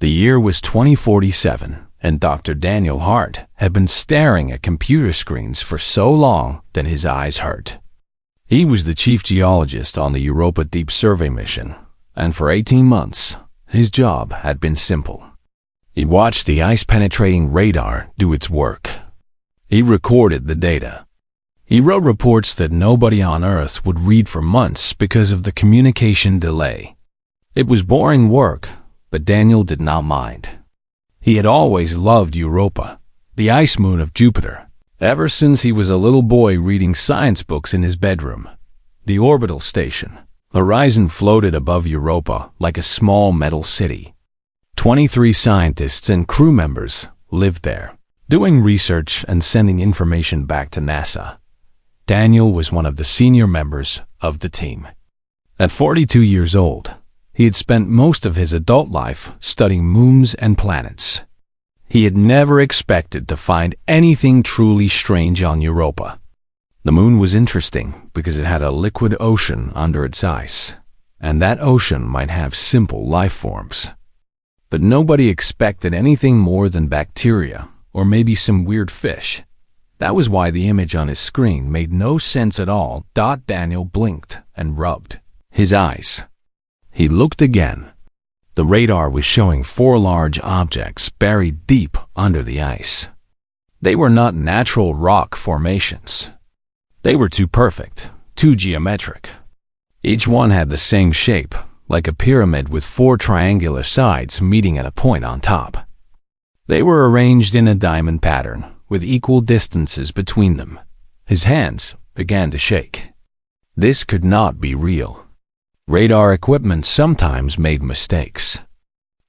The year was 2047, and Dr. Daniel Hart had been staring at computer screens for so long that his eyes hurt. He was the chief geologist on the Europa Deep Survey mission, and for 18 months, his job had been simple. He watched the ice-penetrating radar do its work. He recorded the data. He wrote reports that nobody on Earth would read for months because of the communication delay. It was boring work, but Daniel did not mind. He had always loved Europa, the ice moon of Jupiter, ever since he was a little boy reading science books in his bedroom. The orbital station, Horizon, floated above Europa like a small metal city. 23 scientists and crew members lived there, doing research and sending information back to NASA. Daniel was one of the senior members of the team. At 42 years old, he had spent most of his adult life studying moons and planets. He had never expected to find anything truly strange on Europa. The moon was interesting because it had a liquid ocean under its ice, and that ocean might have simple life forms. But nobody expected anything more than bacteria or maybe some weird fish. That was why the image on his screen made no sense at all. Daniel blinked and rubbed his eyes. He looked again. The radar was showing 4 large objects buried deep under the ice. They were not natural rock formations. They were too perfect, too geometric. Each one had the same shape, like a pyramid with 4 triangular sides meeting at a point on top. They were arranged in a diamond pattern, with equal distances between them. His hands began to shake. This could not be real. Radar equipment sometimes made mistakes.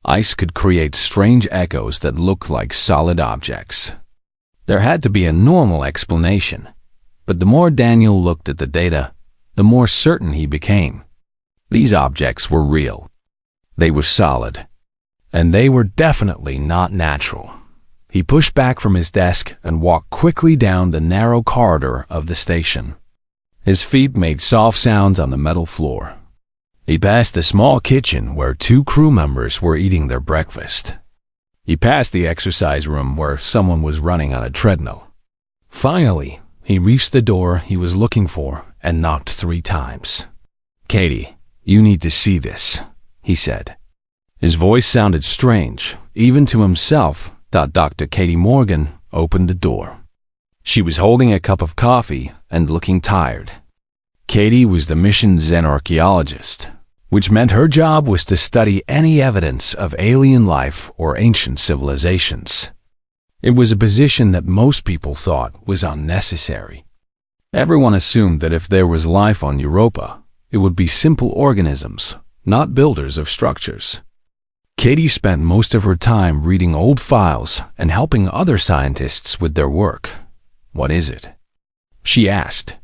Ice could create strange echoes that looked like solid objects. There had to be a normal explanation, but the more Daniel looked at the data, the more certain he became. These objects were real. They were solid, and they were definitely not natural. He pushed back from his desk and walked quickly down the narrow corridor of the station. His feet made soft sounds on the metal floor. He passed the small kitchen where 2 crew members were eating their breakfast. He passed the exercise room where someone was running on a treadmill. Finally, he reached the door he was looking for and knocked 3 times. "Katie, you need to see this," he said. His voice sounded strange, even to himself. Dr. Katie Morgan opened the door. She was holding a cup of coffee and looking tired. Katie was the mission's archaeologist, which meant her job was to study any evidence of alien life or ancient civilizations. It was a position that most people thought was unnecessary. Everyone assumed that if there was life on Europa, it would be simple organisms, not builders of structures. Katie spent most of her time reading old files and helping other scientists with their work. "What is it?" she asked.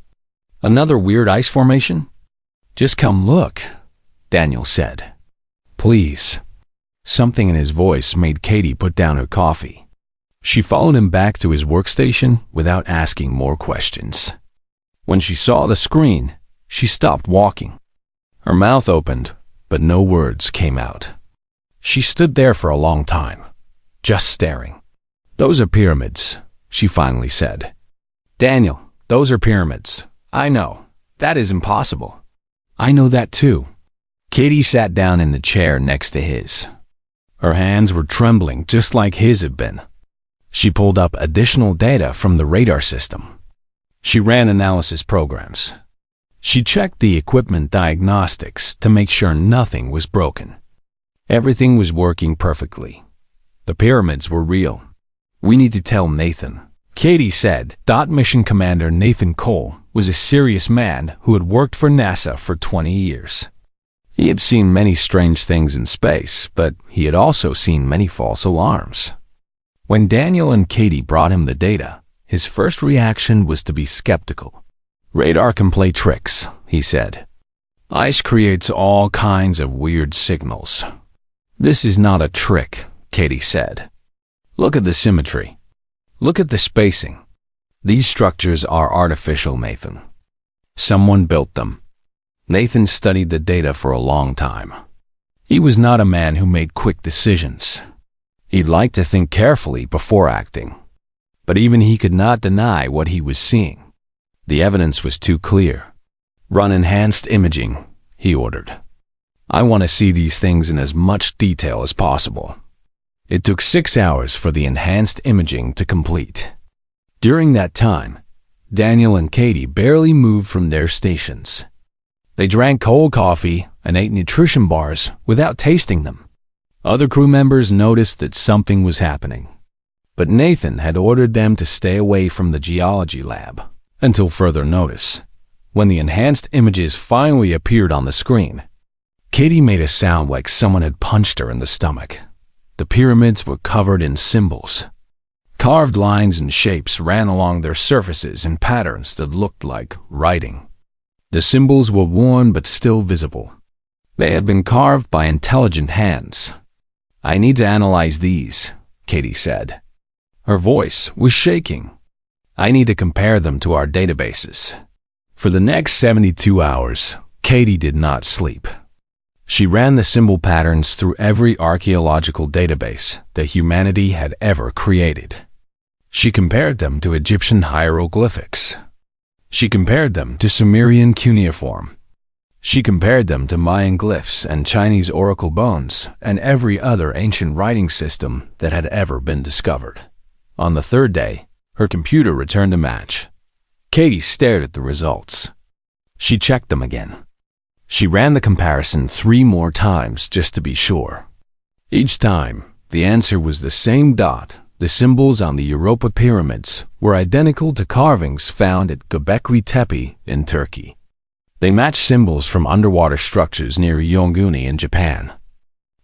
"Another weird ice formation?" "Just come look," Daniel said. "Please." Something in his voice made Katie put down her coffee. She followed him back to his workstation without asking more questions. When she saw the screen, she stopped walking. Her mouth opened, but no words came out. She stood there for a long time, just staring. "Those are pyramids," she finally said. "Daniel, those are pyramids. I know. That is impossible." "I know that too." Katie sat down in the chair next to his. Her hands were trembling just like his had been. She pulled up additional data from the radar system. She ran analysis programs. She checked the equipment diagnostics to make sure nothing was broken. Everything was working perfectly. The pyramids were real. "We need to tell Nathan," Katie said. Mission Commander Nathan Cole was a serious man who had worked for NASA for 20 years. He had seen many strange things in space, but he had also seen many false alarms. When Daniel and Katie brought him the data, his first reaction was to be skeptical. "Radar can play tricks," he said. "Ice creates all kinds of weird signals." "This is not a trick," Katie said. "Look at the symmetry. Look at the spacing. These structures are artificial, Nathan. Someone built them." Nathan studied the data for a long time. He was not a man who made quick decisions. He liked to think carefully before acting. But even he could not deny what he was seeing. The evidence was too clear. "Run enhanced imaging," he ordered. "I want to see these things in as much detail as possible." It took 6 hours for the enhanced imaging to complete. During that time, Daniel and Katie barely moved from their stations. They drank cold coffee and ate nutrition bars without tasting them. Other crew members noticed that something was happening. But Nathan had ordered them to stay away from the geology lab until further notice. When the enhanced images finally appeared on the screen, Katie made a sound like someone had punched her in the stomach. The pyramids were covered in symbols. Carved lines and shapes ran along their surfaces in patterns that looked like writing. The symbols were worn but still visible. They had been carved by intelligent hands. "I need to analyze these," Katie said. Her voice was shaking. "I need to compare them to our databases." For the next 72 hours, Katie did not sleep. She ran the symbol patterns through every archaeological database that humanity had ever created. She compared them to Egyptian hieroglyphics. She compared them to Sumerian cuneiform. She compared them to Mayan glyphs and Chinese oracle bones and every other ancient writing system that had ever been discovered. On the third day, her computer returned a match. Katie stared at the results. She checked them again. She ran the comparison 3 more times just to be sure. Each time, the answer was the same dot. The symbols on the Europa pyramids were identical to carvings found at Göbekli Tepe in Turkey. They matched symbols from underwater structures near Yonaguni in Japan.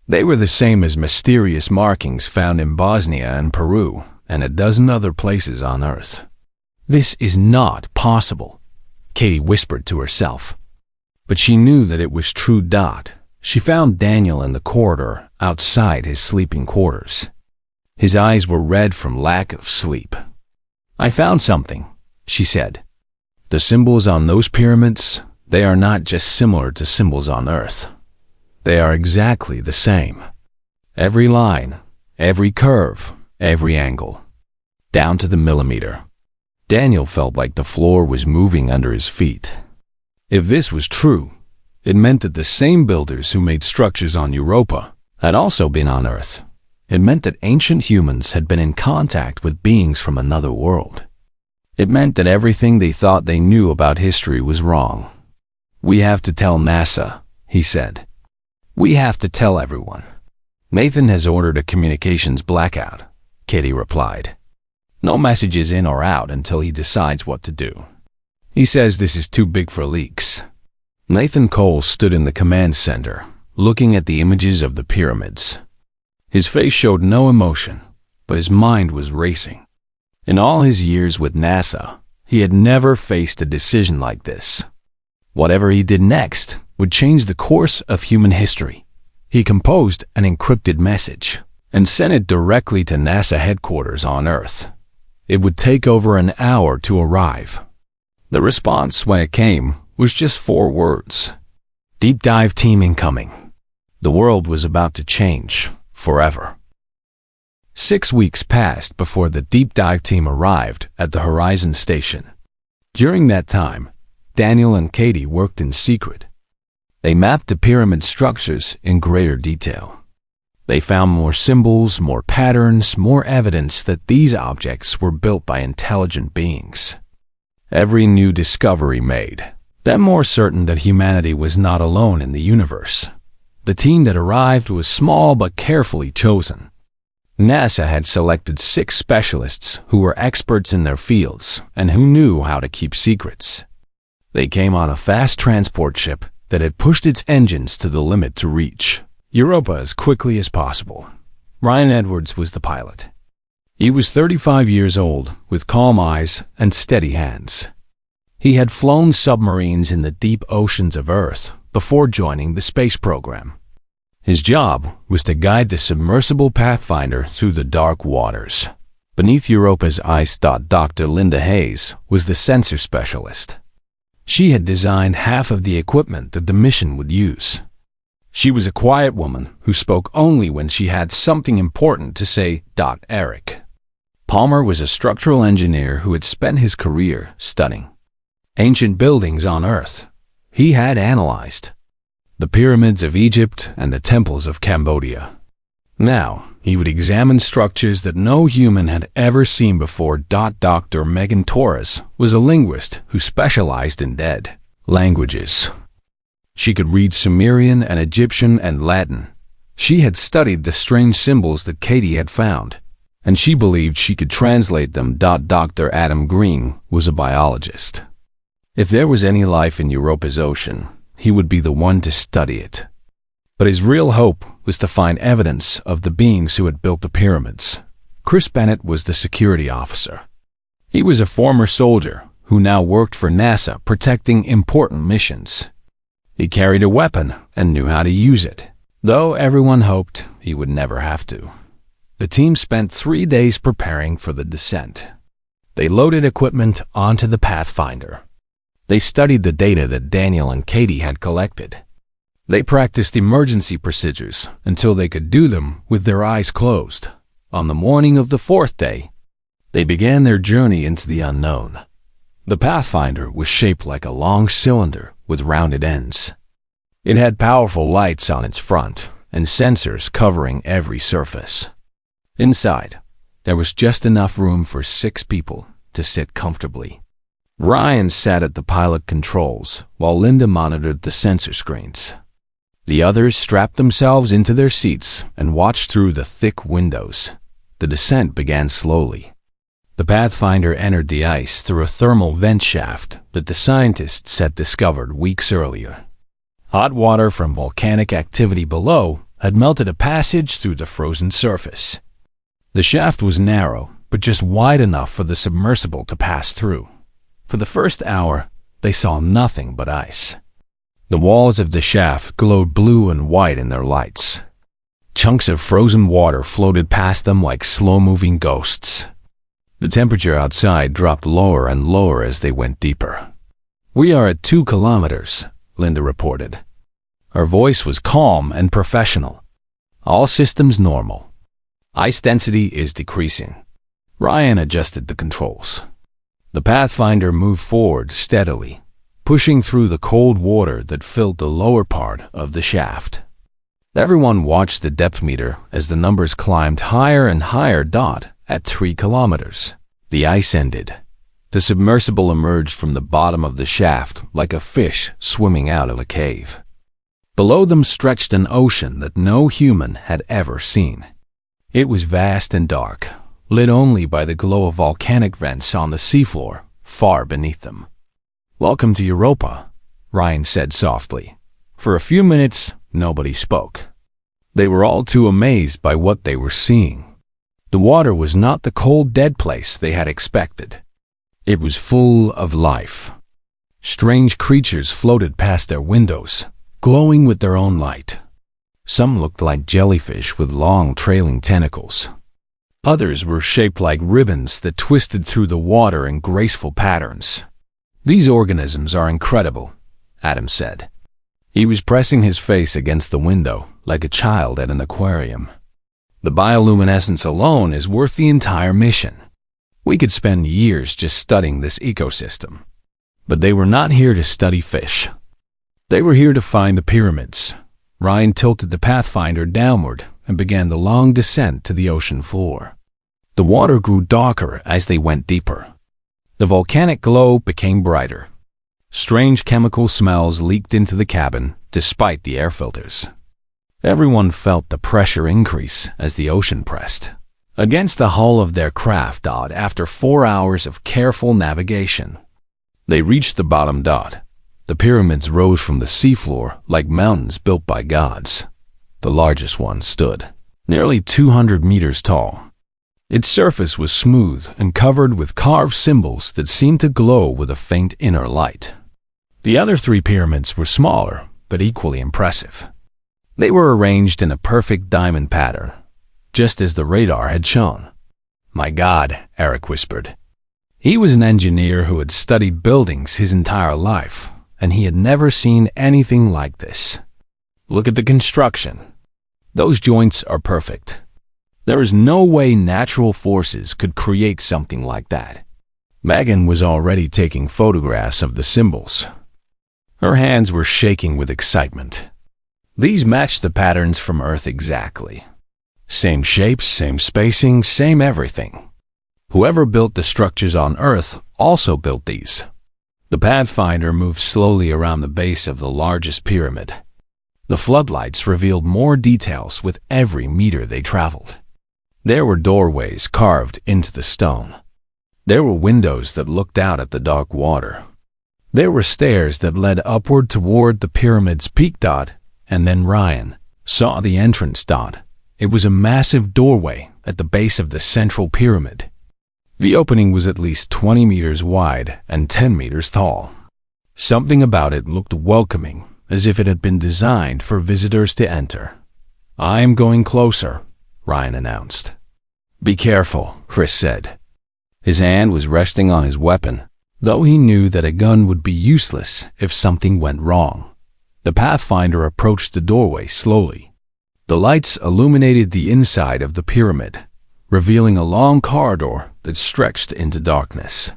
They were the same as mysterious markings found in Bosnia and Peru and a dozen other places on Earth. "This is not possible," Katie whispered to herself. But she knew that it was true. She found Daniel in the corridor outside his sleeping quarters. His eyes were red from lack of sleep. "I found something," she said. "The symbols on those pyramids, they are not just similar to symbols on Earth. They are exactly the same. Every line, every curve, every angle, down to the millimeter." Daniel felt like the floor was moving under his feet. If this was true, it meant that the same builders who made structures on Europa had also been on Earth. It meant that ancient humans had been in contact with beings from another world. It meant that everything they thought they knew about history was wrong. "We have to tell NASA," he said. "We have to tell everyone." "Nathan has ordered a communications blackout," Katie replied. "No messages in or out until he decides what to do. He says this is too big for leaks." Nathan Cole stood in the command center, looking at the images of the pyramids. His face showed no emotion, but his mind was racing. In all his years with NASA, he had never faced a decision like this. Whatever he did next would change the course of human history. He composed an encrypted message and sent it directly to NASA headquarters on Earth. It would take over an hour to arrive. The response, when it came, was just 4 words. "Deep dive team incoming." The world was about to change forever. 6 weeks passed before the deep dive team arrived at the Horizon Station. During that time, Daniel and Katie worked in secret. They mapped the pyramid structures in greater detail. They found more symbols, more patterns, more evidence that these objects were built by intelligent beings. Every new discovery made them more certain that humanity was not alone in the universe. The team that arrived was small but carefully chosen. NASA had selected 6 specialists who were experts in their fields and who knew how to keep secrets. They came on a fast transport ship that had pushed its engines to the limit to reach Europa as quickly as possible. Ryan Edwards was the pilot. He was 35 years old, with calm eyes and steady hands. He had flown submarines in the deep oceans of Earth before joining the space program. His job was to guide the submersible Pathfinder through the dark waters. Beneath Europa's ice, Dr. Linda Hayes was the sensor specialist. She had designed half of the equipment that the mission would use. She was a quiet woman who spoke only when she had something important to say. Eric Palmer was a structural engineer who had spent his career studying ancient buildings on Earth. He had analyzed the pyramids of Egypt and the temples of Cambodia. Now, he would examine structures that no human had ever seen before. Dr. Megan Torres was a linguist who specialized in dead languages. She could read Sumerian and Egyptian and Latin. She had studied the strange symbols that Katie had found, and she believed she could translate them. Dr. Adam Green was a biologist. If there was any life in Europa's ocean, he would be the one to study it. But his real hope was to find evidence of the beings who had built the pyramids. Chris Bennett was the security officer. He was a former soldier who now worked for NASA protecting important missions. He carried a weapon and knew how to use it, though everyone hoped he would never have to. The team spent 3 days preparing for the descent. They loaded equipment onto the Pathfinder. They studied the data that Daniel and Katie had collected. They practiced emergency procedures until they could do them with their eyes closed. On the morning of the 4th day, they began their journey into the unknown. The Pathfinder was shaped like a long cylinder with rounded ends. It had powerful lights on its front and sensors covering every surface. Inside, there was just enough room for 6 people to sit comfortably. Ryan sat at the pilot controls while Linda monitored the sensor screens. The others strapped themselves into their seats and watched through the thick windows. The descent began slowly. The Pathfinder entered the ice through a thermal vent shaft that the scientists had discovered weeks earlier. Hot water from volcanic activity below had melted a passage through the frozen surface. The shaft was narrow, but just wide enough for the submersible to pass through. For the first hour, they saw nothing but ice. The walls of the shaft glowed blue and white in their lights. Chunks of frozen water floated past them like slow-moving ghosts. The temperature outside dropped lower and lower as they went deeper. "We are at 2 kilometers," Linda reported. Her voice was calm and professional. "All systems normal. Ice density is decreasing." Ryan adjusted the controls. The Pathfinder moved forward steadily, pushing through the cold water that filled the lower part of the shaft. Everyone watched the depth meter as the numbers climbed higher and higher. At 3 kilometers, the ice ended. The submersible emerged from the bottom of the shaft like a fish swimming out of a cave. Below them stretched an ocean that no human had ever seen. It was vast and dark, lit only by the glow of volcanic vents on the seafloor far beneath them. "Welcome to Europa," Ryan said softly. For a few minutes, nobody spoke. They were all too amazed by what they were seeing. The water was not the cold, dead place they had expected. It was full of life. Strange creatures floated past their windows, glowing with their own light. Some looked like jellyfish with long, trailing tentacles. Others were shaped like ribbons that twisted through the water in graceful patterns. "These organisms are incredible," Adam said. He was pressing his face against the window like a child at an aquarium. "The bioluminescence alone is worth the entire mission. We could spend years just studying this ecosystem." But they were not here to study fish. They were here to find the pyramids. Ryan tilted the Pathfinder downward and began the long descent to the ocean floor. The water grew darker as they went deeper. The volcanic glow became brighter. Strange chemical smells leaked into the cabin despite the air filters. Everyone felt the pressure increase as the ocean pressed against the hull of their craft. After 4 hours of careful navigation, they reached the bottom. The pyramids rose from the seafloor like mountains built by gods. The largest one stood nearly 200 meters tall. Its surface was smooth and covered with carved symbols that seemed to glow with a faint inner light. The other 3 pyramids were smaller, but equally impressive. They were arranged in a perfect diamond pattern, just as the radar had shown. "My God," Eric whispered. He was an engineer who had studied buildings his entire life, and he had never seen anything like this. Look at the construction. Those joints are perfect. There is no way natural forces could create something like that. Megan was already taking photographs of the symbols. Her hands were shaking with excitement. These matched the patterns from Earth exactly. Same shapes, same spacing, same everything. Whoever built the structures on Earth also built these. The Pathfinder moved slowly around the base of the largest pyramid. The floodlights revealed more details with every meter they traveled. There were doorways carved into the stone. There were windows that looked out at the dark water. There were stairs that led upward toward the pyramid's peak dot, and then Ryan saw the entrance dot. It was a massive doorway at the base of the central pyramid. The opening was at least 20 meters wide and 10 meters tall. Something about it looked welcoming, as if it had been designed for visitors to enter. "I am going closer," Ryan announced. "Be careful," Chris said. His hand was resting on his weapon, though he knew that a gun would be useless if something went wrong. The Pathfinder approached the doorway slowly. The lights illuminated the inside of the pyramid, revealing a long corridor that stretched into darkness.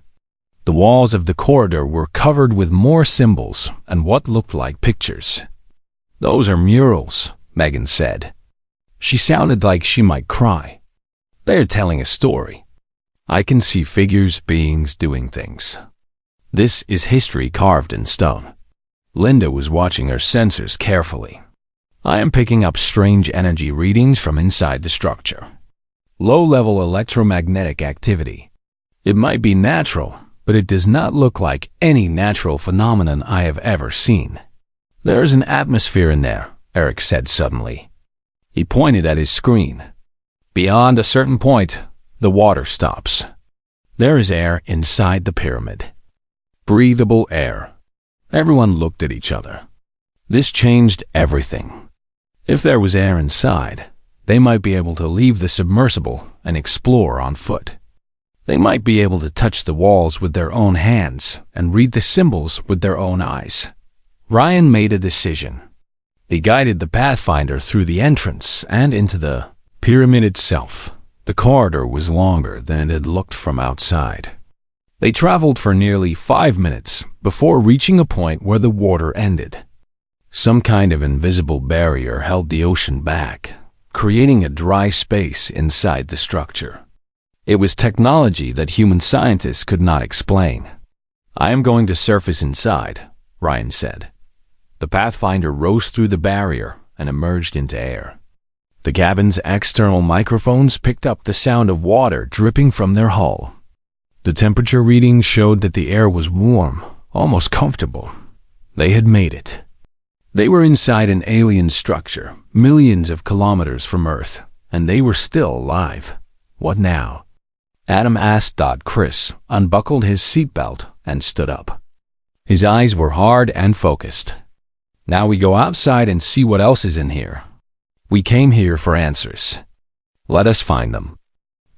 The walls of the corridor were covered with more symbols and what looked like pictures. "Those are murals," Megan said. She sounded like she might cry. "They're telling a story. I can see figures, beings doing things. This is history carved in stone." Linda was watching her sensors carefully. "I am picking up strange energy readings from inside the structure. Low-level electromagnetic activity. It might be natural, but it does not look like any natural phenomenon I have ever seen." "There is an atmosphere in there," Eric said suddenly. He pointed at his screen. "Beyond a certain point, the water stops. There is air inside the pyramid. Breathable air." Everyone looked at each other. This changed everything. If there was air inside, they might be able to leave the submersible and explore on foot. They might be able to touch the walls with their own hands and read the symbols with their own eyes. Ryan made a decision. He guided the Pathfinder through the entrance and into the pyramid itself. The corridor was longer than it had looked from outside. They traveled for nearly 5 minutes before reaching a point where the water ended. Some kind of invisible barrier held the ocean back, creating a dry space inside the structure. It was technology that human scientists could not explain. "I am going to surface inside," Ryan said. The Pathfinder rose through the barrier and emerged into air. The cabin's external microphones picked up the sound of water dripping from their hull. The temperature readings showed that the air was warm, almost comfortable. They had made it. They were inside an alien structure, millions of kilometers from Earth, and they were still alive. What now? Adam asked. Chris unbuckled his seatbelt and stood up. His eyes were hard and focused. "Now we go outside and see what else is in here. We came here for answers. Let us find them."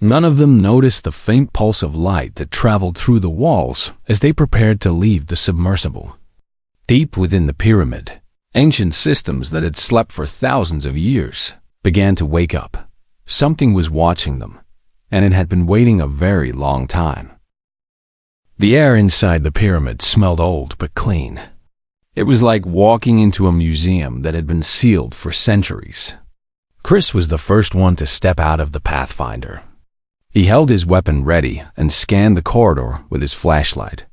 None of them noticed the faint pulse of light that traveled through the walls as they prepared to leave the submersible. Deep within the pyramid, ancient systems that had slept for thousands of years began to wake up. Something was watching them, and it had been waiting a very long time. The air inside the pyramid smelled old but clean. It was like walking into a museum that had been sealed for centuries. Chris was the first one to step out of the Pathfinder. He held his weapon ready and scanned the corridor with his flashlight.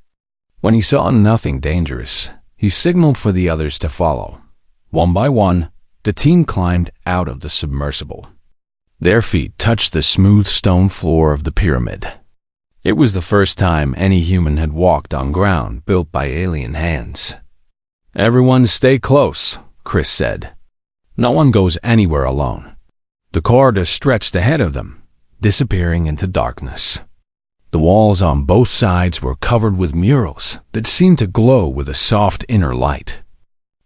When he saw nothing dangerous, he signaled for the others to follow. One by one, the team climbed out of the submersible. Their feet touched the smooth stone floor of the pyramid. It was the first time any human had walked on ground built by alien hands. "Everyone stay close," Chris said. "No one goes anywhere alone." The corridor stretched ahead of them, disappearing into darkness. The walls on both sides were covered with murals that seemed to glow with a soft inner light.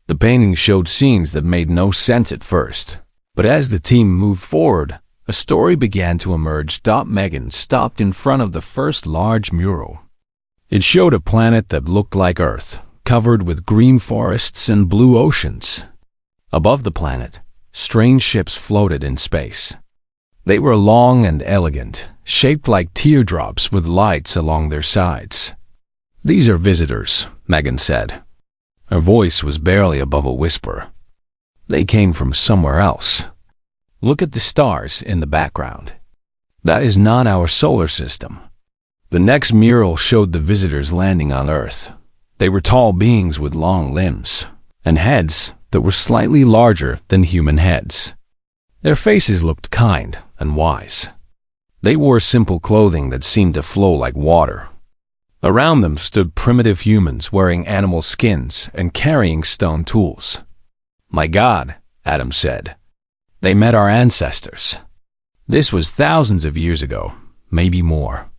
The paintings showed scenes that made no sense at first, but as the team moved forward, a story began to emerge. Megan stopped in front of the first large mural. It showed a planet that looked like Earth, covered with green forests and blue oceans. Above the planet, strange ships floated in space. They were long and elegant, shaped like teardrops with lights along their sides. "These are visitors," Megan said. Her voice was barely above a whisper. "They came from somewhere else. Look at the stars in the background. That is not our solar system." The next mural showed the visitors landing on Earth. They were tall beings with long limbs and heads that were slightly larger than human heads. Their faces looked kind and wise. They wore simple clothing that seemed to flow like water. Around them stood primitive humans wearing animal skins and carrying stone tools. "My God," Adam said. "They met our ancestors." This was thousands of years ago, maybe more.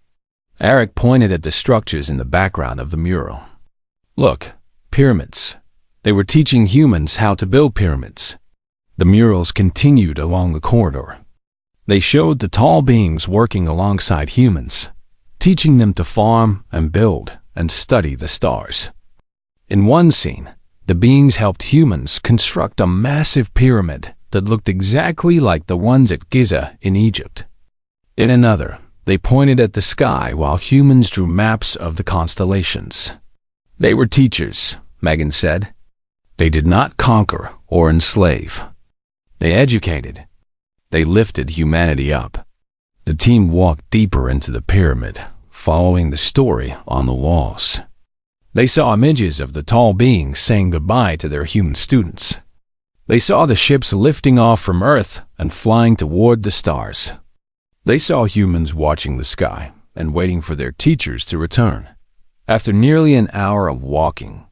Eric pointed at the structures in the background of the mural. "Look, pyramids. They were teaching humans how to build pyramids." The murals continued along the corridor. They showed the tall beings working alongside humans, teaching them to farm and build and study the stars. In one scene, the beings helped humans construct a massive pyramid that looked exactly like the ones at Giza in Egypt. In another, they pointed at the sky while humans drew maps of the constellations. "They were teachers," Megan said. "They did not conquer or enslave. They educated. They lifted humanity up." The team walked deeper into the pyramid, following the story on the walls. They saw images of the tall beings saying goodbye to their human students. They saw the ships lifting off from Earth and flying toward the stars. They saw humans watching the sky and waiting for their teachers to return. After nearly an hour of walking,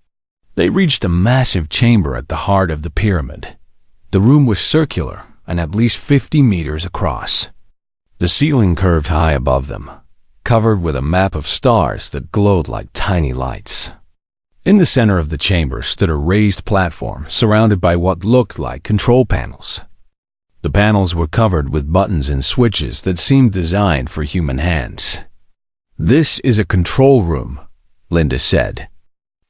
they reached a massive chamber at the heart of the pyramid. The room was circular and at least 50 meters across. The ceiling curved high above them, covered with a map of stars that glowed like tiny lights. In the center of the chamber stood a raised platform surrounded by what looked like control panels. The panels were covered with buttons and switches that seemed designed for human hands. "This is a control room," Linda said.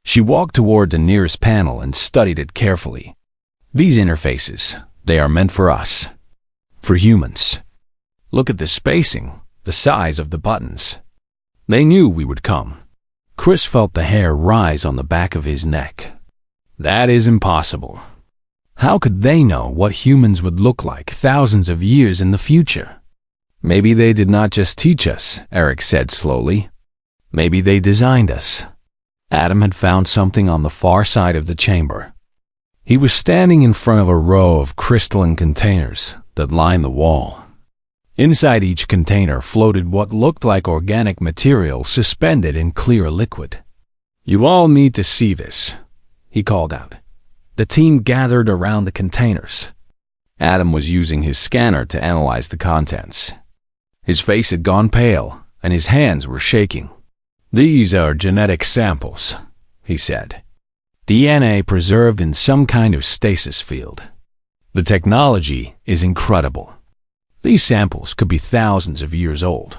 She walked toward the nearest panel and studied it carefully. "These interfaces, they are meant for us. For humans. Look at the spacing, the size of the buttons. They knew we would come." Chris felt the hair rise on the back of his neck. "That is impossible. How could they know what humans would look like thousands of years in the future?" "Maybe they did not just teach us," Eric said slowly. "Maybe they designed us." Adam had found something on the far side of the chamber. He was standing in front of a row of crystalline containers that lined the wall. Inside each container floated what looked like organic material suspended in clear liquid. "You all need to see this," he called out. The team gathered around the containers. Adam was using his scanner to analyze the contents. His face had gone pale, and his hands were shaking. "These are genetic samples," he said. "DNA preserved in some kind of stasis field. The technology is incredible. These samples could be thousands of years old,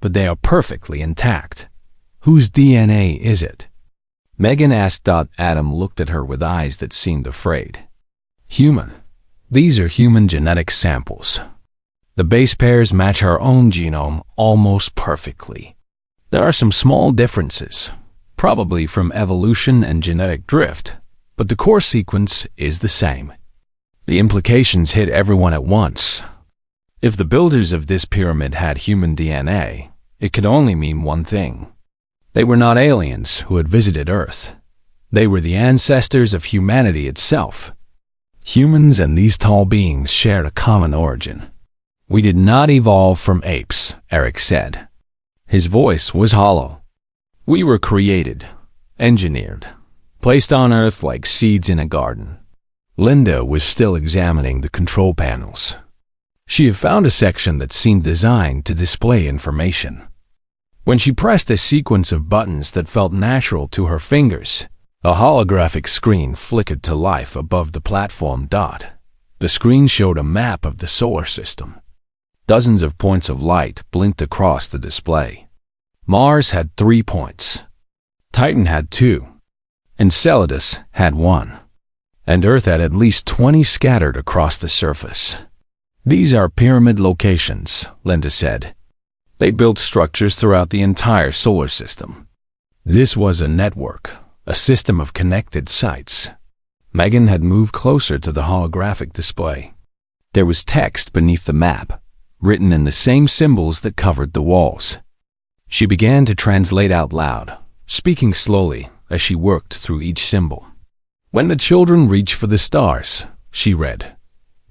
but they are perfectly intact. Whose DNA is it?" Megan asked. Adam looked at her with eyes that seemed afraid. "Human. These are human genetic samples. The base pairs match our own genome almost perfectly. There are some small differences, probably from evolution and genetic drift, but the core sequence is the same." The implications hit everyone at once. If the builders of this pyramid had human DNA, it could only mean one thing. They were not aliens who had visited Earth. They were the ancestors of humanity itself. Humans and these tall beings shared a common origin. "We did not evolve from apes," Eric said. His voice was hollow. "We were created, engineered, placed on Earth like seeds in a garden." Linda was still examining the control panels. She had found a section that seemed designed to display information. When she pressed a sequence of buttons that felt natural to her fingers, a holographic screen flickered to life above the platform. The screen showed a map of the solar system. Dozens of points of light blinked across the display. Mars had 3 points. Titan had 2. Enceladus had 1. and Earth had at least 20 scattered across the surface. These are pyramid locations, Linda said. They built structures throughout the entire solar system. This was a network, a system of connected sites. Megan had moved closer to the holographic display. There was text beneath the map, written in the same symbols that covered the walls. She began to translate out loud, speaking slowly as she worked through each symbol. When the children reach for the stars, she read,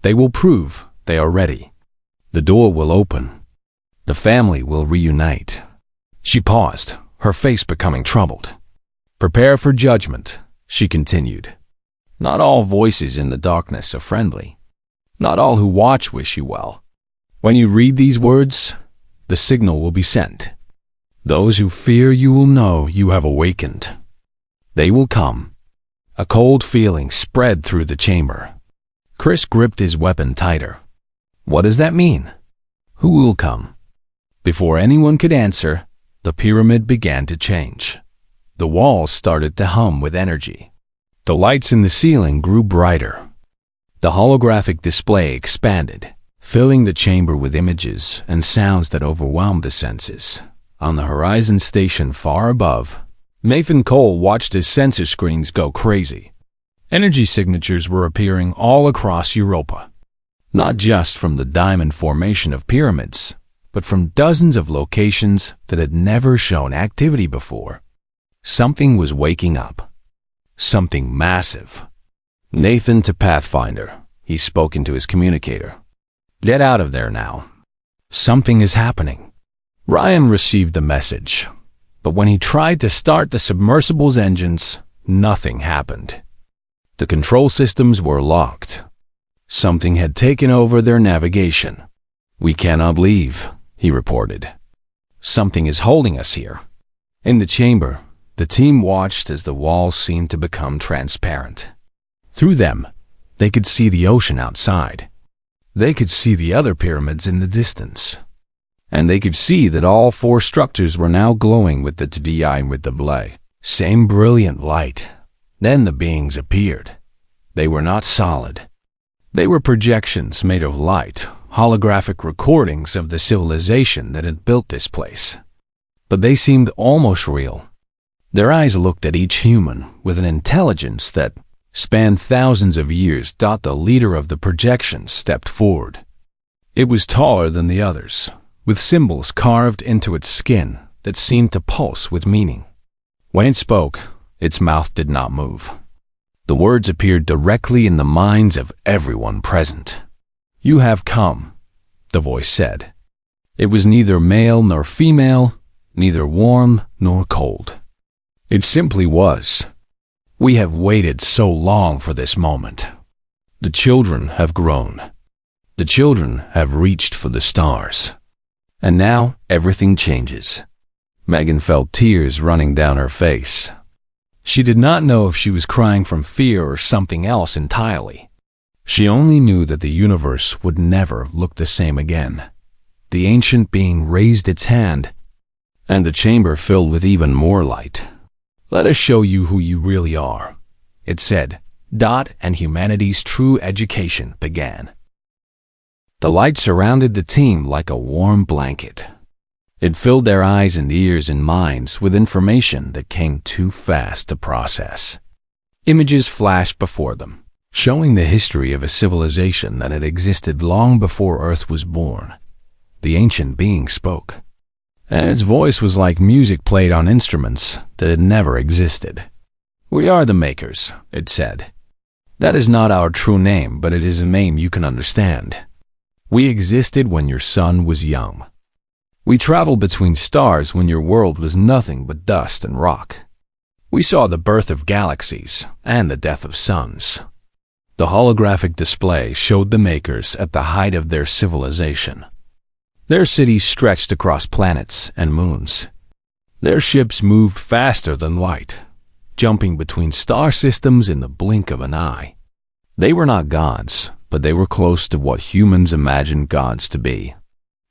they will prove they are ready. The door will open. The family will reunite. She paused, her face becoming troubled. Prepare for judgment, she continued. Not all voices in the darkness are friendly. Not all who watch wish you well. When you read these words, the signal will be sent. Those who fear you will know you have awakened. They will come. A cold feeling spread through the chamber. Chris gripped his weapon tighter. What does that mean? Who will come? Before anyone could answer, the pyramid began to change. The walls started to hum with energy. The lights in the ceiling grew brighter. The holographic display expanded, filling the chamber with images and sounds that overwhelmed the senses. On the horizon station far above, Nathan Cole watched his sensor screens go crazy. Energy signatures were appearing all across Europa, not just from the diamond formation of pyramids, but from dozens of locations that had never shown activity before. Something was waking up. Something massive. Nathan to Pathfinder, he spoke into his communicator. Get out of there now. Something is happening. Ryan received the message, but when he tried to start the submersible's engines, nothing happened. The control systems were locked. Something had taken over their navigation. We cannot leave, he reported. Something is holding us here. In the chamber, the team watched as the walls seemed to become transparent. Through them, they could see the ocean outside. They could see the other pyramids in the distance. And they could see that all four structures were now glowing with the TDI with the blay. Same brilliant light. Then the beings appeared. They were not solid. They were projections made of light, holographic recordings of the civilization that had built this place. But they seemed almost real. Their eyes looked at each human with an intelligence that spanned thousands of years. The leader of the projection stepped forward. It was taller than the others, with symbols carved into its skin that seemed to pulse with meaning. When it spoke, its mouth did not move. The words appeared directly in the minds of everyone present. You have come, the voice said. It was neither male nor female, neither warm nor cold. It simply was. We have waited so long for this moment. The children have grown. The children have reached for the stars. And now everything changes. Megan felt tears running down her face. She did not know if she was crying from fear or something else entirely. She only knew that the universe would never look the same again. The ancient being raised its hand, and the chamber filled with even more light. Let us show you who you really are, it said. And humanity's true education began. The light surrounded the team like a warm blanket. It filled their eyes and ears and minds with information that came too fast to process. Images flashed before them, showing the history of a civilization that had existed long before Earth was born. The ancient being spoke, and its voice was like music played on instruments that had never existed. We are the makers, it said. That is not our true name, but it is a name you can understand. We existed when your sun was young. We traveled between stars when your world was nothing but dust and rock. We saw the birth of galaxies and the death of suns. The holographic display showed the makers at the height of their civilization. Their cities stretched across planets and moons. Their ships moved faster than light, jumping between star systems in the blink of an eye. They were not gods, but they were close to what humans imagined gods to be.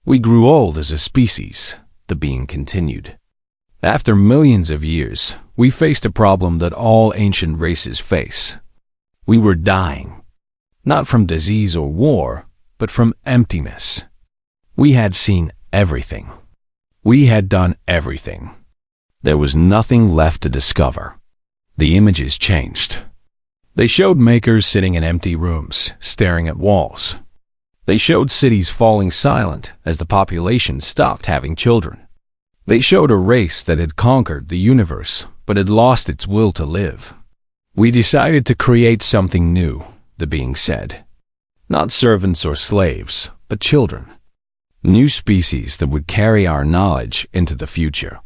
We grew old as a species, the being continued. After millions of years, we faced a problem that all ancient races face. We were dying, not from disease or war, but from emptiness. We had seen everything. We had done everything. There was nothing left to discover. The images changed. They showed makers sitting in empty rooms, staring at walls. They showed cities falling silent as the population stopped having children. They showed a race that had conquered the universe, but had lost its will to live. We decided to create something new, the being said. Not servants or slaves, but children. New species that would carry our knowledge into the future.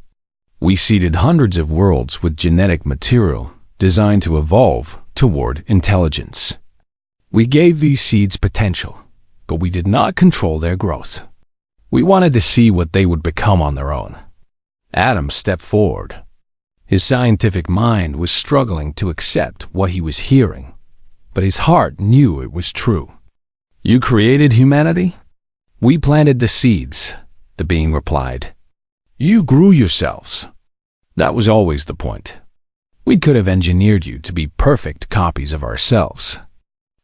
We seeded hundreds of worlds with genetic material designed to evolve toward intelligence. We gave these seeds potential, but we did not control their growth. We wanted to see what they would become on their own. Adam stepped forward. His scientific mind was struggling to accept what he was hearing, but his heart knew it was true. You created humanity? We planted the seeds, the being replied. You grew yourselves. That was always the point. We could have engineered you to be perfect copies of ourselves.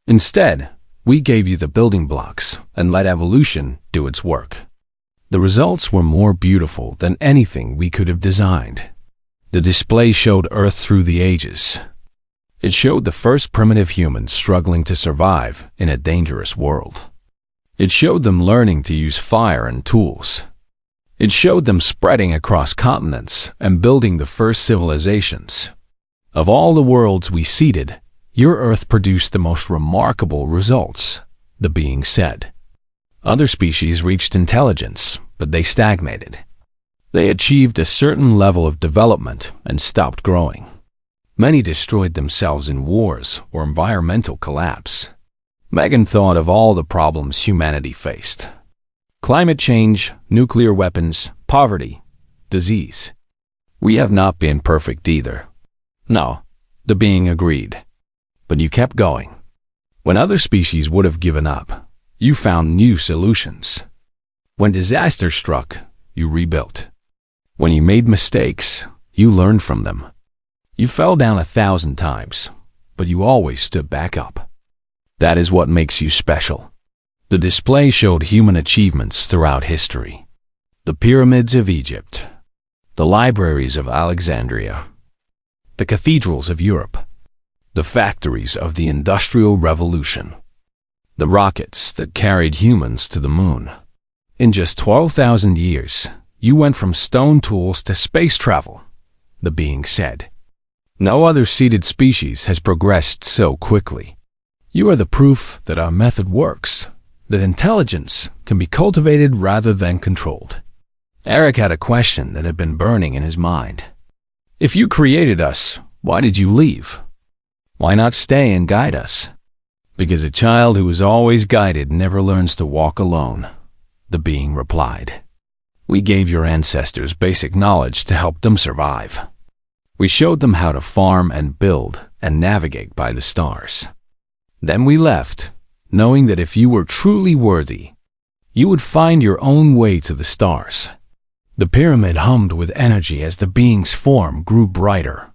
Instead, we gave you the building blocks and let evolution do its work. The results were more beautiful than anything we could have designed. The display showed Earth through the ages. It showed the first primitive humans struggling to survive in a dangerous world. It showed them learning to use fire and tools. It showed them spreading across continents and building the first civilizations. Of all the worlds we seeded, your Earth produced the most remarkable results, the being said. Other species reached intelligence, but they stagnated. They achieved a certain level of development and stopped growing. Many destroyed themselves in wars or environmental collapse. Megan thought of all the problems humanity faced. Climate change, nuclear weapons, poverty, disease. We have not been perfect either. No, the being agreed. But you kept going. When other species would have given up, you found new solutions. When disaster struck, you rebuilt. When you made mistakes, you learned from them. You fell down 1,000 times, but you always stood back up. That is what makes you special. The display showed human achievements throughout history. The pyramids of Egypt, the libraries of Alexandria, the cathedrals of Europe, the factories of the Industrial Revolution, the rockets that carried humans to the moon. In just 12,000 years, you went from stone tools to space travel, the being said. No other seeded species has progressed so quickly. You are the proof that our method works, that intelligence can be cultivated rather than controlled. Eric had a question that had been burning in his mind. If you created us, why did you leave? Why not stay and guide us? Because a child who is always guided never learns to walk alone, the being replied. We gave your ancestors basic knowledge to help them survive. We showed them how to farm and build and navigate by the stars. Then we left, knowing that if you were truly worthy, you would find your own way to the stars. The pyramid hummed with energy as the being's form grew brighter.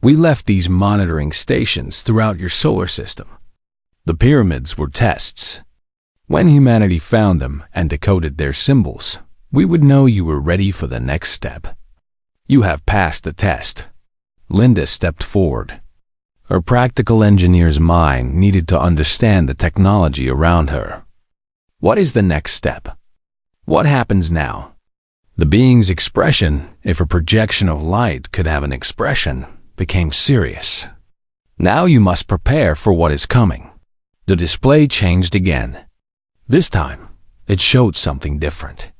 We left these monitoring stations throughout your solar system. The pyramids were tests. When humanity found them and decoded their symbols, we would know you were ready for the next step. You have passed the test. Linda stepped forward. Her practical engineer's mind needed to understand the technology around her. What is the next step? What happens now? The being's expression, if a projection of light could have an expression, became serious. Now you must prepare for what is coming. The display changed again. This time, it showed something different.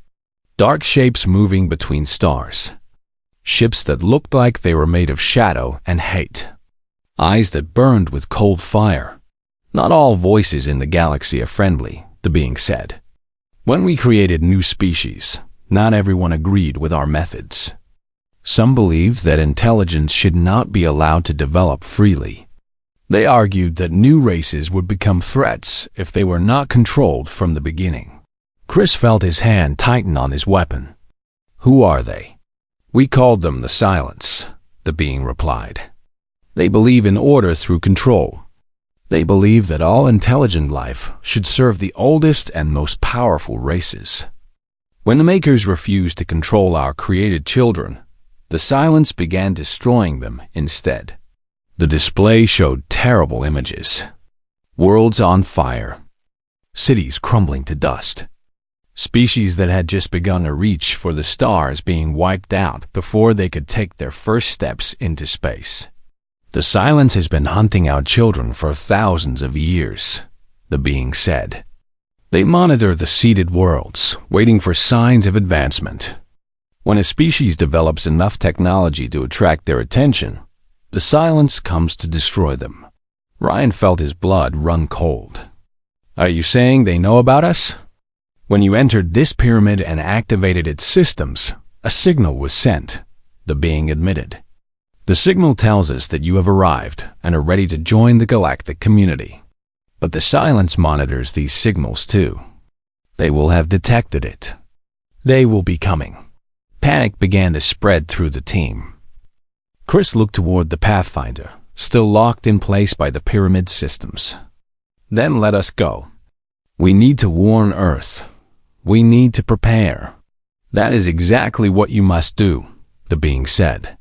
Dark shapes moving between stars. Ships that looked like they were made of shadow and hate. Eyes that burned with cold fire. Not all voices in the galaxy are friendly, the being said. When we created new species, not everyone agreed with our methods. Some believed that intelligence should not be allowed to develop freely. They argued that new races would become threats if they were not controlled from the beginning. Chris felt his hand tighten on his weapon. Who are they? We called them the Silence, the being replied. They believe in order through control. They believe that all intelligent life should serve the oldest and most powerful races. When the makers refused to control our created children, the silence began destroying them instead. The display showed terrible images. Worlds on fire. Cities crumbling to dust. Species that had just begun to reach for the stars being wiped out before they could take their first steps into space. The silence has been hunting out children for thousands of years, the being said. They monitor the seeded worlds, waiting for signs of advancement. When a species develops enough technology to attract their attention, the silence comes to destroy them. Ryan felt his blood run cold. Are you saying they know about us? When you entered this pyramid and activated its systems, a signal was sent, the being admitted. The signal tells us that you have arrived and are ready to join the galactic community. But the silence monitors these signals too. They will have detected it. They will be coming. Panic began to spread through the team. Chris looked toward the Pathfinder, still locked in place by the pyramid systems. Then let us go. We need to warn Earth. We need to prepare. That is exactly what you must do, the being said.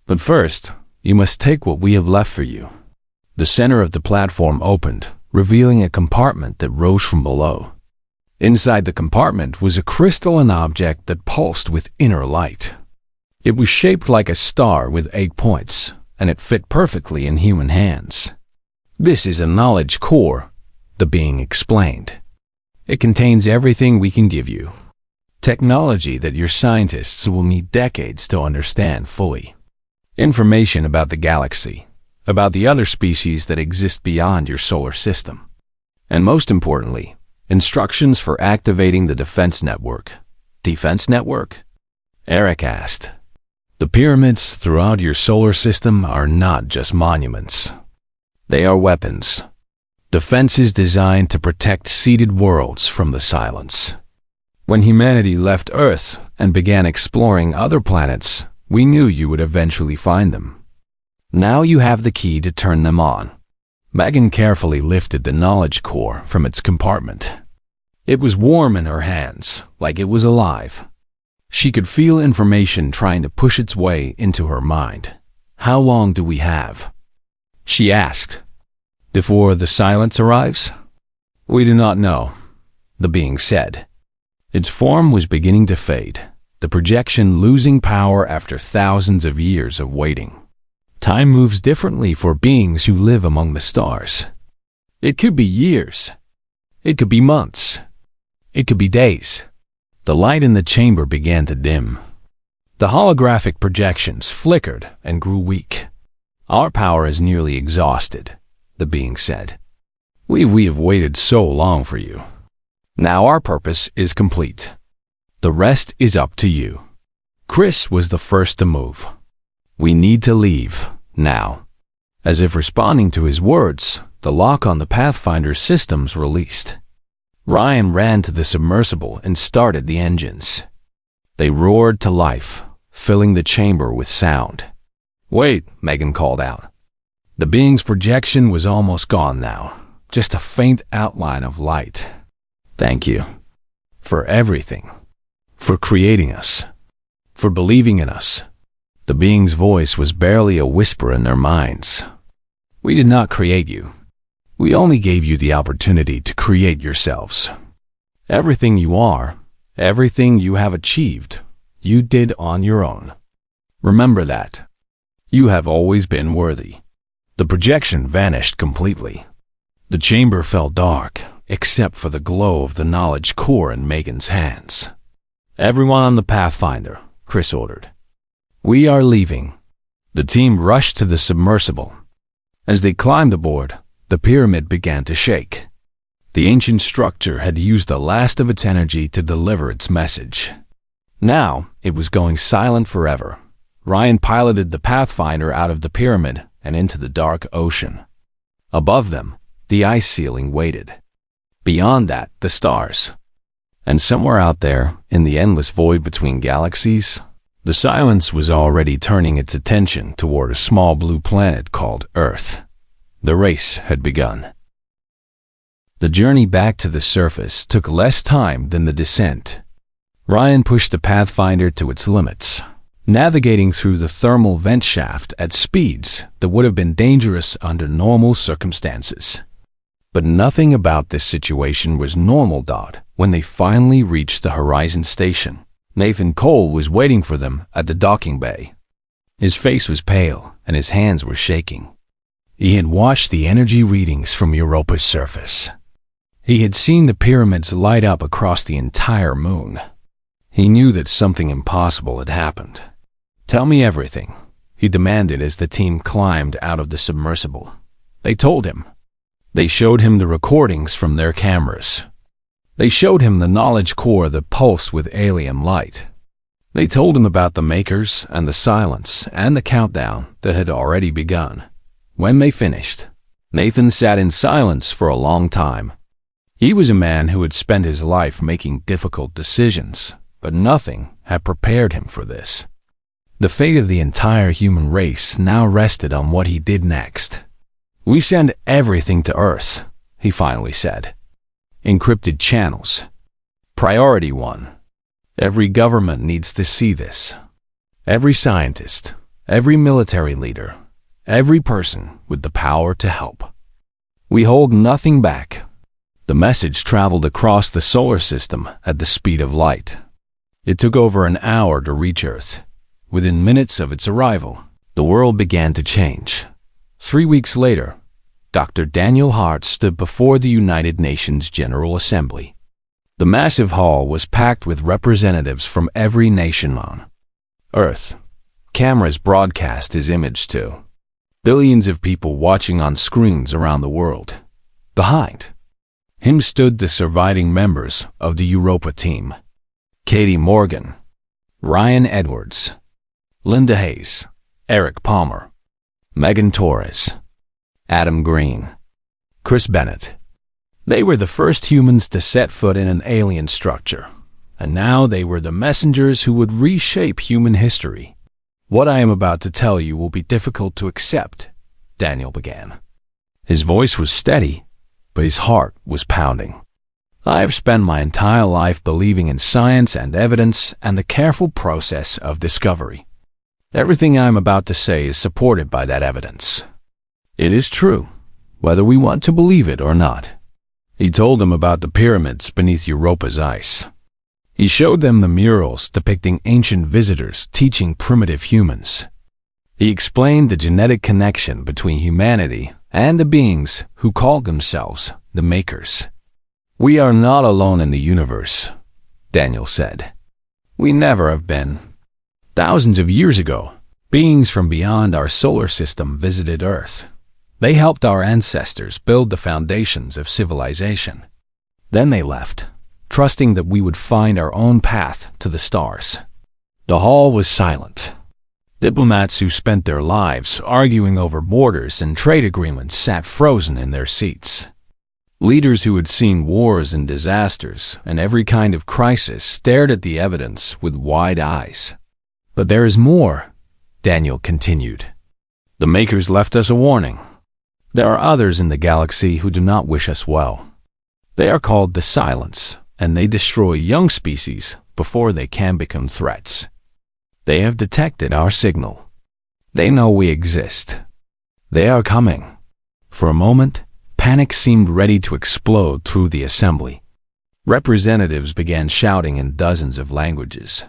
But first, you must take what we have left for you. The center of the platform opened, revealing a compartment that rose from below. Inside the compartment was a crystalline object that pulsed with inner light. It was shaped like a star with 8 points, and it fit perfectly in human hands. This is a knowledge core, the being explained. It contains everything we can give you. Technology that your scientists will need decades to understand fully. Information about the galaxy, about the other species that exist beyond your solar system. And most importantly, instructions for activating the defense network. Defense network? Eric asked. The pyramids throughout your solar system are not just monuments. They are weapons. Defenses designed to protect seeded worlds from the silence. When humanity left Earth and began exploring other planets, we knew you would eventually find them. Now you have the key to turn them on. Megan carefully lifted the knowledge core from its compartment. It was warm in her hands, like it was alive. She could feel information trying to push its way into her mind. How long do we have? She asked. Before the silence arrives? We do not know, the being said. Its form was beginning to fade, the projection losing power after thousands of years of waiting. Time moves differently for beings who live among the stars. It could be years. It could be months. It could be days. The light in the chamber began to dim. The holographic projections flickered and grew weak. Our power is nearly exhausted, the being said. We have waited so long for you. Now our purpose is complete. The rest is up to you. Chris was the first to move. We need to leave, now. As if responding to his words, the lock on the Pathfinder systems released. Ryan ran to the submersible and started the engines. They roared to life, filling the chamber with sound. Wait, Megan called out. The being's projection was almost gone now, just a faint outline of light. Thank you. For everything. For creating us. For believing in us. The being's voice was barely a whisper in their minds. We did not create you. We only gave you the opportunity to create yourselves. Everything you are, everything you have achieved, you did on your own. Remember that. You have always been worthy. The projection vanished completely. The chamber fell dark, except for the glow of the knowledge core in Megan's hands. Everyone on the Pathfinder, Chris ordered. We are leaving. The team rushed to the submersible. As they climbed aboard, the pyramid began to shake. The ancient structure had used the last of its energy to deliver its message. Now, it was going silent forever. Ryan piloted the Pathfinder out of the pyramid and into the dark ocean. Above them, the ice ceiling waited. Beyond that, the stars. And somewhere out there, in the endless void between galaxies, the silence was already turning its attention toward a small blue planet called Earth. The race had begun. The journey back to the surface took less time than the descent. Ryan pushed the Pathfinder to its limits, navigating through the thermal vent shaft at speeds that would have been dangerous under normal circumstances. But nothing about this situation was normal. When they finally reached the Horizon station, Nathan Cole was waiting for them at the docking bay. His face was pale and his hands were shaking. He had watched the energy readings from Europa's surface. He had seen the pyramids light up across the entire moon. He knew that something impossible had happened. "Tell me everything," he demanded as the team climbed out of the submersible. They told him. They showed him the recordings from their cameras. They showed him the knowledge core that pulsed with alien light. They told him about the makers and the silence and the countdown that had already begun. When they finished, Nathan sat in silence for a long time. He was a man who had spent his life making difficult decisions, but nothing had prepared him for this. The fate of the entire human race now rested on what he did next. "We send everything to Earth," he finally said. "Encrypted channels. Priority 1. Every government needs to see this. Every scientist, every military leader, every person with the power to help. We hold nothing back." The message traveled across the solar system at the speed of light. It took over an hour to reach Earth. Within minutes of its arrival, the world began to change. 3 weeks later, Dr. Daniel Hart stood before the United Nations General Assembly. The massive hall was packed with representatives from every nation on Earth. Cameras broadcast his image to billions of people watching on screens around the world. Behind him stood the surviving members of the Europa team: Katie Morgan, Ryan Edwards, Linda Hayes, Eric Palmer, Megan Torres, Adam Green, Chris Bennett. They were the first humans to set foot in an alien structure, and now they were the messengers who would reshape human history. "What I am about to tell you will be difficult to accept," Daniel began. His voice was steady, but his heart was pounding. "I have spent my entire life believing in science and evidence and the careful process of discovery. Everything I am about to say is supported by that evidence. It is true, whether we want to believe it or not." He told them about the pyramids beneath Europa's ice. He showed them the murals depicting ancient visitors teaching primitive humans. He explained the genetic connection between humanity and the beings who called themselves the Makers. "We are not alone in the universe," Daniel said. "We never have been. Thousands of years ago, beings from beyond our solar system visited Earth. They helped our ancestors build the foundations of civilization. Then they left, trusting that we would find our own path to the stars." The hall was silent. Diplomats who spent their lives arguing over borders and trade agreements sat frozen in their seats. Leaders who had seen wars and disasters and every kind of crisis stared at the evidence with wide eyes. "But there is more," Daniel continued. "The Makers left us a warning. There are others in the galaxy who do not wish us well. They are called the Silence, and they destroy young species before they can become threats. They have detected our signal. They know we exist. They are coming." For a moment, panic seemed ready to explode through the assembly. Representatives began shouting in dozens of languages.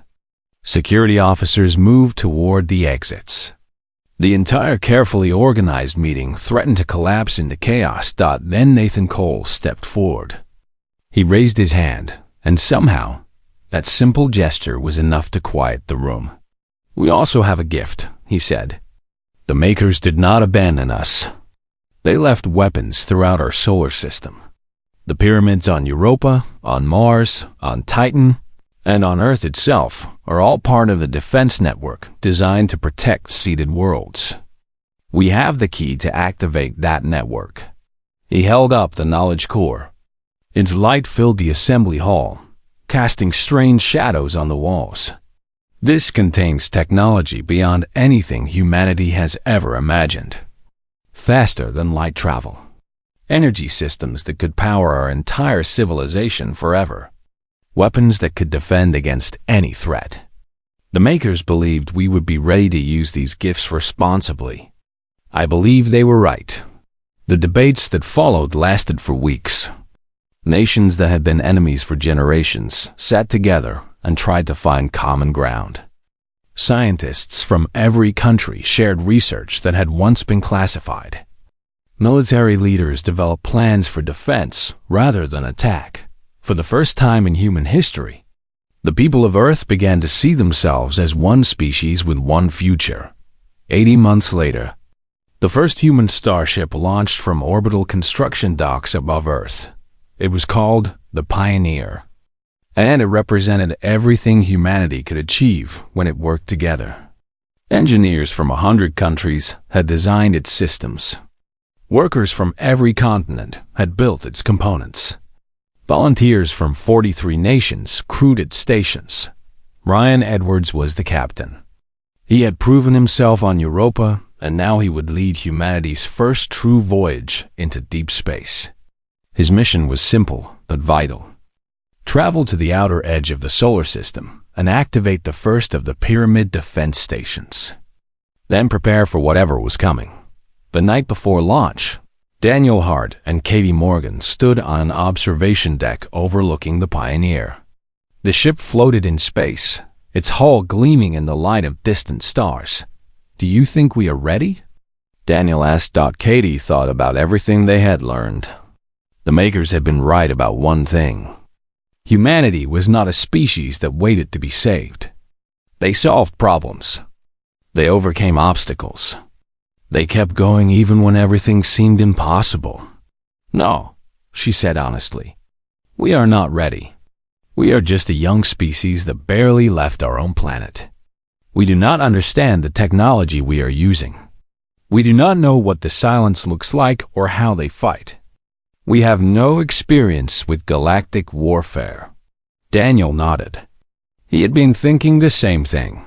Security officers moved toward the exits. The entire carefully organized meeting threatened to collapse into chaos. Then Nathan Cole stepped forward. He raised his hand, and somehow, that simple gesture was enough to quiet the room. "We also have a gift," he said. "The Makers did not abandon us. They left weapons throughout our solar system. The pyramids on Europa, on Mars, on Titan, and on Earth itself are all part of a defense network designed to protect seeded worlds. We have the key to activate that network." He held up the knowledge core. Its light filled the assembly hall, casting strange shadows on the walls. "This contains technology beyond anything humanity has ever imagined. faster than light travel. Energy systems that could power our entire civilization forever. Weapons that could defend against any threat. The makers believed we would be ready to use these gifts responsibly. I believe they were right. The debates that followed lasted for weeks. Nations that had been enemies for generations sat together and tried to find common ground. Scientists from every country shared research that had once been classified. Military leaders developed plans for defense rather than attack. For the first time in human history, the people of Earth began to see themselves as one species with one future. 80 months later, the first human starship launched from orbital construction docks above Earth. It was called the Pioneer, and it represented everything humanity could achieve when it worked together. Engineers from 100 countries had designed its systems. Workers from every continent had built its components. Volunteers from 43 nations crewed its stations. Ryan Edwards was the captain. He had proven himself on Europa, and now he would lead humanity's first true voyage into deep space. His mission was simple but vital. Travel to the outer edge of the solar system and activate the first of the pyramid defense stations. Then prepare for whatever was coming. The night before launch, Daniel Hart and Katie Morgan stood on an observation deck overlooking the Pioneer. The ship floated in space, its hull gleaming in the light of distant stars. "Do you think we are ready?" Daniel asked. Katie thought about everything they had learned. The makers had been right about one thing. Humanity was not a species that waited to be saved. They solved problems. They overcame obstacles. They kept going even when everything seemed impossible. "No," she said honestly. "We are not ready. We are just a young species that barely left our own planet. We do not understand the technology we are using. We do not know what the silence looks like or how they fight. We have no experience with galactic warfare." Daniel nodded. He had been thinking the same thing.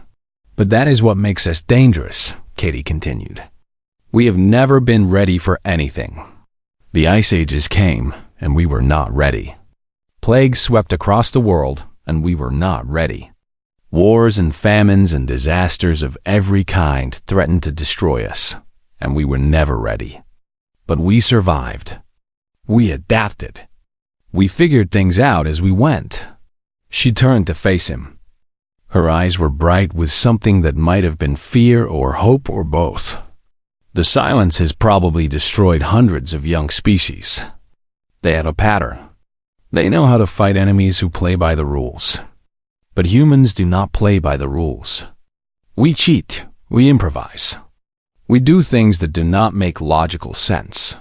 "But that is what makes us dangerous," Katie continued. "We have never been ready for anything. The ice ages came, and we were not ready. Plagues swept across the world, and we were not ready. Wars and famines and disasters of every kind threatened to destroy us, and we were never ready. But we survived. We adapted. We figured things out as we went." She turned to face him. Her eyes were bright with something that might have been fear or hope or both. "The silence has probably destroyed hundreds of young species. They had a pattern. They know how to fight enemies who play by the rules. But humans do not play by the rules. We cheat. We improvise. We do things that do not make logical sense.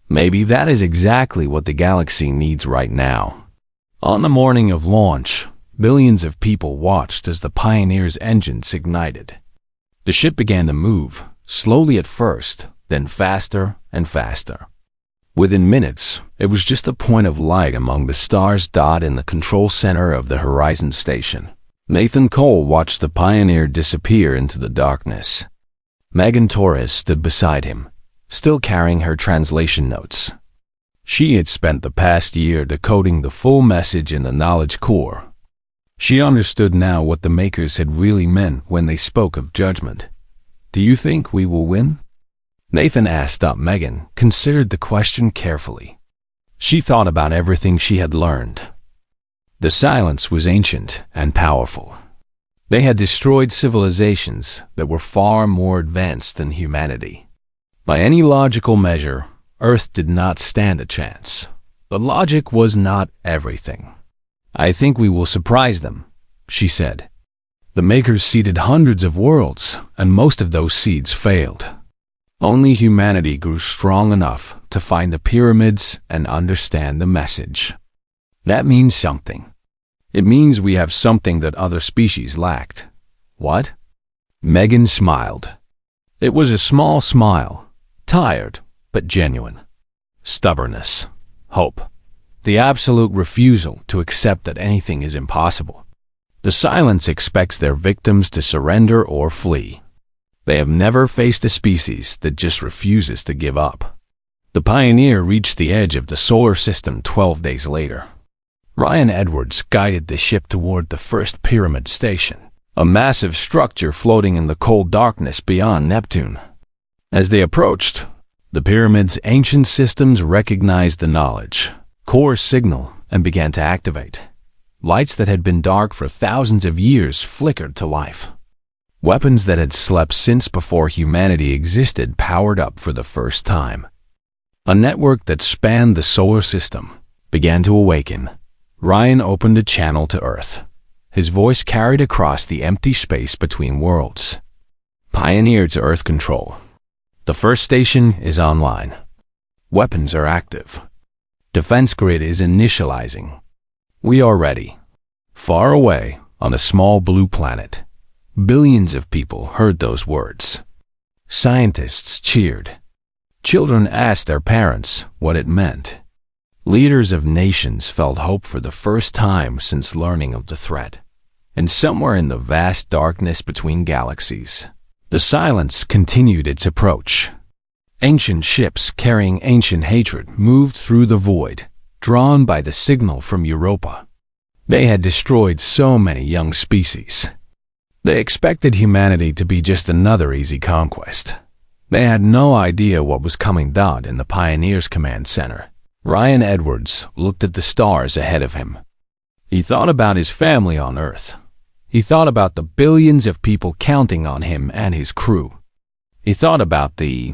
Maybe that is exactly what the galaxy needs right now." On the morning of launch, billions of people watched as the Pioneer's engines ignited. The ship began to move, slowly at first, then faster and faster. Within minutes, it was just a point of light among the stars dot in the control center of the Horizon Station. Nathan Cole watched the Pioneer disappear into the darkness. Megan Torres stood beside him, still carrying her translation notes. She had spent the past year decoding the full message in the knowledge core. She understood now what the makers had really meant when they spoke of judgment. "Do you think we will win?" Nathan asked. Megan considered the question carefully. She thought about everything she had learned. The silence was ancient and powerful. They had destroyed civilizations that were far more advanced than humanity. By any logical measure, Earth did not stand a chance. But logic was not everything. "I think we will surprise them," she said. The makers seeded hundreds of worlds, and most of those seeds failed. Only humanity grew strong enough to find the pyramids and understand the message. That means something. It means we have something that other species lacked. What? Megan smiled. It was a small smile, tired but genuine. Stubbornness, hope, the absolute refusal to accept that anything is impossible. The silence expects their victims to surrender or flee. They have never faced a species that just refuses to give up. The Pioneer reached the edge of the solar system 12 days later. Ryan Edwards guided the ship toward the first pyramid station, a massive structure floating in the cold darkness beyond Neptune. As they approached, the pyramid's ancient systems recognized the knowledge core signal and began to activate. Lights that had been dark for thousands of years flickered to life. Weapons that had slept since before humanity existed powered up for the first time. A network that spanned the solar system began to awaken. Ryan opened a channel to Earth. His voice carried across the empty space between worlds. Pioneer to Earth Control. The first station is online. Weapons are active. Defense grid is initializing. We are ready. Far away, on a small blue planet, billions of people heard those words. Scientists cheered. Children asked their parents what it meant. Leaders of nations felt hope for the first time since learning of the threat. And somewhere in the vast darkness between galaxies, the silence continued its approach. Ancient ships carrying ancient hatred moved through the void, drawn by the signal from Europa. They had destroyed so many young species. They expected humanity to be just another easy conquest. They had no idea what was coming down in the Pioneer's command center. Ryan Edwards looked at the stars ahead of him. He thought about his family on Earth. He thought about the billions of people counting on him and his crew. He thought about the